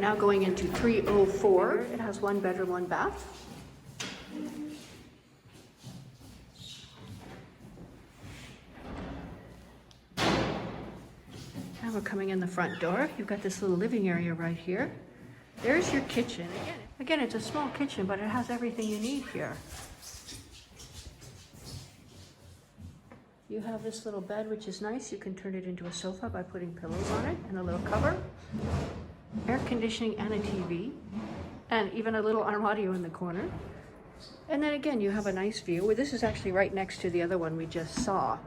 now going into 304. It has 1 bedroom, 1 bath. Now we're coming in the front door. You've got this little living area right here. There's your kitchen. Again, it's a small kitchen, but it has everything you need here. You have this little bed, which is nice. You can turn it into a sofa by putting pillows on it and a little cover. Air conditioning and a TV, and even a little armario in the corner. And then again, you have a nice view. This is actually right next to the other one we just saw.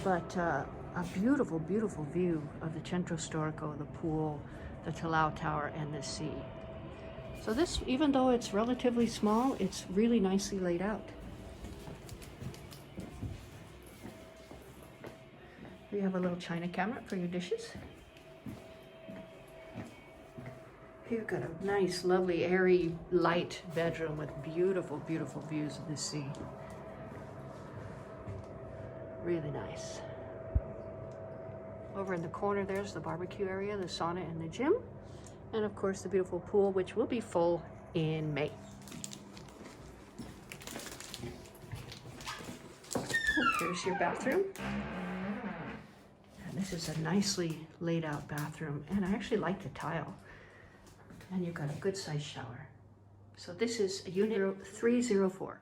But a beautiful, beautiful view of the Centro Storico, the pool, the Talau Tower, and the sea. So this, even though it's relatively small, it's really nicely laid out. You have a little china cabinet for your dishes. You've got a nice, lovely, airy, light bedroom with beautiful, beautiful views of the sea. Really nice. Over in the corner, there's the barbecue area, the sauna, and the gym. And of course, the beautiful pool, which will be full in May. Here's your bathroom. This is a nicely laid out bathroom, and I actually like the tile. And you've got a good sized shower. So this is unit 304.